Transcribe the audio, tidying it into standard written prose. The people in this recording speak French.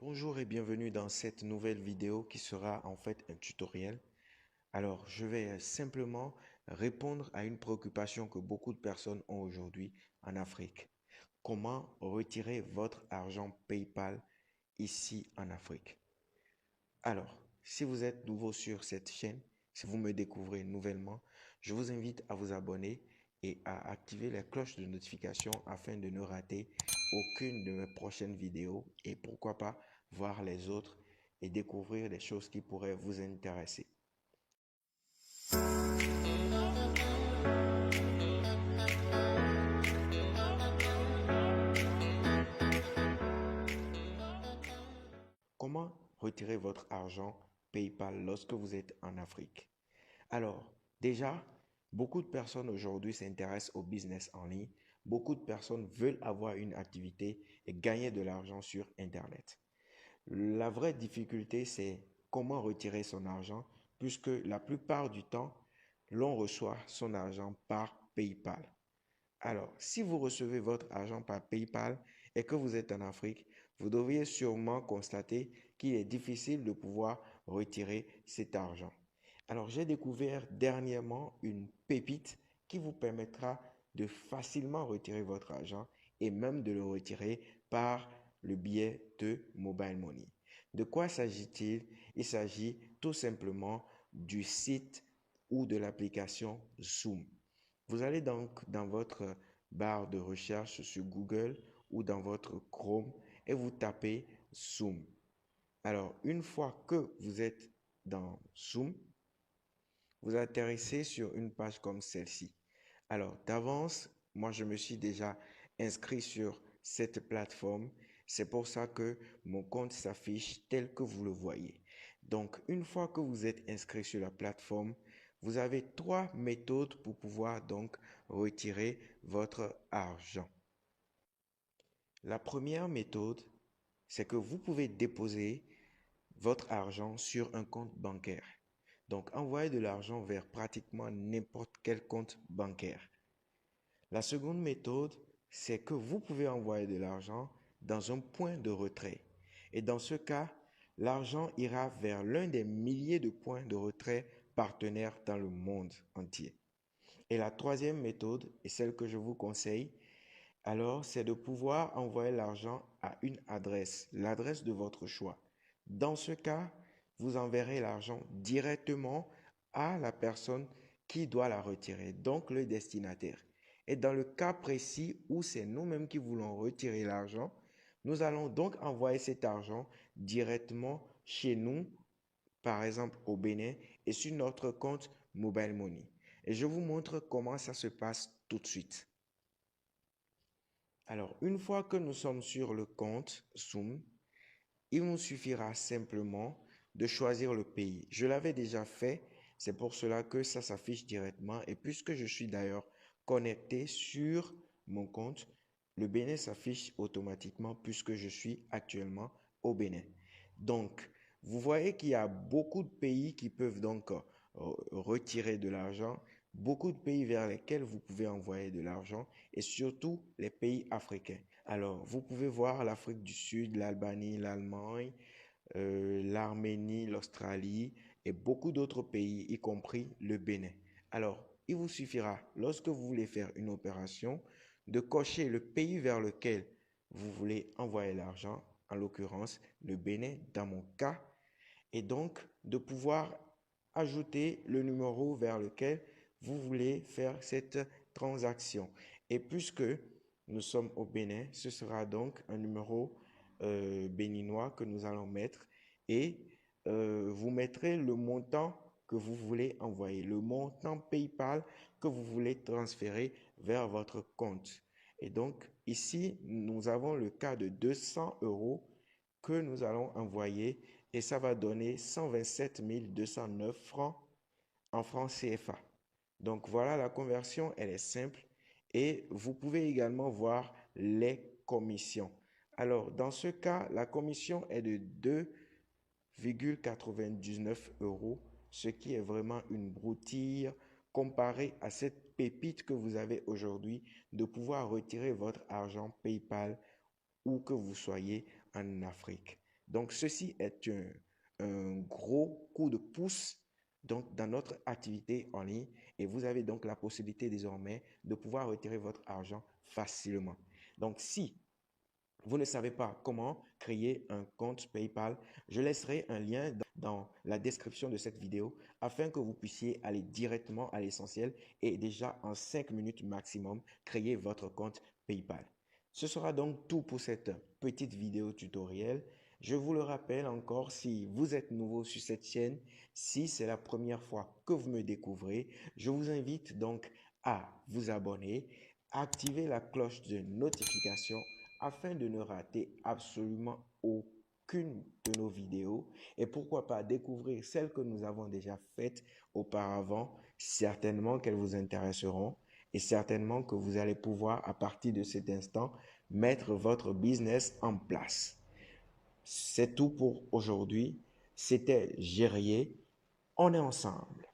Bonjour et bienvenue dans cette nouvelle vidéo qui sera en fait un tutoriel. Alors, je vais simplement répondre à une préoccupation que beaucoup de personnes ont aujourd'hui en Afrique. Comment retirer votre argent PayPal ici en Afrique? Alors, si vous êtes nouveau sur cette chaîne, si vous me découvrez nouvellement, je vous invite à vous abonner et à activer la cloche de notification afin de ne rater aucune de mes prochaines vidéos et pourquoi pas voir les autres et découvrir des choses qui pourraient vous intéresser. Comment retirer votre argent PayPal lorsque vous êtes en Afrique? Alors, déjà, beaucoup de personnes aujourd'hui s'intéressent au business en ligne. Beaucoup de personnes veulent avoir une activité et gagner de l'argent sur Internet. La vraie difficulté, c'est comment retirer son argent, puisque la plupart du temps, l'on reçoit son argent par PayPal. Alors, si vous recevez votre argent par PayPal et que vous êtes en Afrique, vous devriez sûrement constater qu'il est difficile de pouvoir retirer cet argent. Alors, j'ai découvert dernièrement une pépite qui vous permettra de facilement retirer votre argent et même de le retirer par le biais de Mobile Money. De quoi s'agit-il? Il s'agit tout simplement du site ou de l'application Zoom. Vous allez donc dans votre barre de recherche sur Google ou dans votre Chrome et vous tapez Zoom. Alors, une fois que vous êtes dans Zoom, vous atterrissez sur une page comme celle-ci. Alors, d'avance, moi, je me suis déjà inscrit sur cette plateforme. C'est pour ça que mon compte s'affiche tel que vous le voyez. Donc, une fois que vous êtes inscrit sur la plateforme, vous avez trois méthodes pour pouvoir donc retirer votre argent. La première méthode, c'est que vous pouvez déposer votre argent sur un compte bancaire. Donc, envoyer de l'argent vers pratiquement n'importe quel compte bancaire. La seconde méthode, c'est que vous pouvez envoyer de l'argent dans un point de retrait. Et dans ce cas, l'argent ira vers l'un des milliers de points de retrait partenaires dans le monde entier. Et la troisième méthode, et celle que je vous conseille, alors c'est de pouvoir envoyer l'argent à une adresse, l'adresse de votre choix. Dans ce cas, vous enverrez l'argent directement à la personne qui doit la retirer, donc le destinataire. Et dans le cas précis où c'est nous-mêmes qui voulons retirer l'argent, nous allons donc envoyer cet argent directement chez nous, par exemple au Bénin, et sur notre compte Mobile Money. Et je vous montre comment ça se passe tout de suite. Alors, une fois que nous sommes sur le compte Zoom, il nous suffira simplement de choisir le pays. Je l'avais déjà fait, c'est pour cela que ça s'affiche directement. Et puisque je suis d'ailleurs connecté sur mon compte, le Bénin s'affiche automatiquement puisque je suis actuellement au Bénin. Donc, vous voyez qu'il y a beaucoup de pays qui peuvent donc retirer de l'argent, beaucoup de pays vers lesquels vous pouvez envoyer de l'argent et surtout les pays africains. Alors, vous pouvez voir l'Afrique du Sud, l'Albanie, l'Allemagne, l'Arménie, l'Australie et beaucoup d'autres pays, y compris le Bénin. Alors, il vous suffira, lorsque vous voulez faire une opération, de cocher le pays vers lequel vous voulez envoyer l'argent, en l'occurrence le Bénin dans mon cas, et donc de pouvoir ajouter le numéro vers lequel vous voulez faire cette transaction. Et puisque nous sommes au Bénin, ce sera donc un numéro béninois que nous allons mettre et vous mettrez le montant que vous voulez envoyer, le montant PayPal que vous voulez transférer vers votre compte. Et donc ici, nous avons le cas de 200 euros que nous allons envoyer et ça va donner 127 209 francs en francs CFA. Donc voilà, la conversion, elle est simple et vous pouvez également voir les commissions. Alors, dans ce cas, la commission est de 2,99 euros, ce qui est vraiment une broutille comparé à cette pépite que vous avez aujourd'hui de pouvoir retirer votre argent PayPal où que vous soyez en Afrique. Donc, ceci est un gros coup de pouce donc, dans notre activité en ligne et vous avez donc la possibilité désormais de pouvoir retirer votre argent facilement. Donc, si vous ne savez pas comment créer un compte PayPal, je laisserai un lien dans la description de cette vidéo afin que vous puissiez aller directement à l'essentiel et déjà en 5 minutes maximum, créer votre compte PayPal. Ce sera donc tout pour cette petite vidéo tutoriel. Je vous le rappelle encore, si vous êtes nouveau sur cette chaîne, si c'est la première fois que vous me découvrez, je vous invite donc à vous abonner, activer la cloche de notification afin de ne rater absolument aucune de nos vidéos et pourquoi pas découvrir celles que nous avons déjà faites auparavant. Certainement qu'elles vous intéresseront et certainement que vous allez pouvoir à partir de cet instant mettre votre business en place. C'est tout pour aujourd'hui. C'était Gérier. On est ensemble.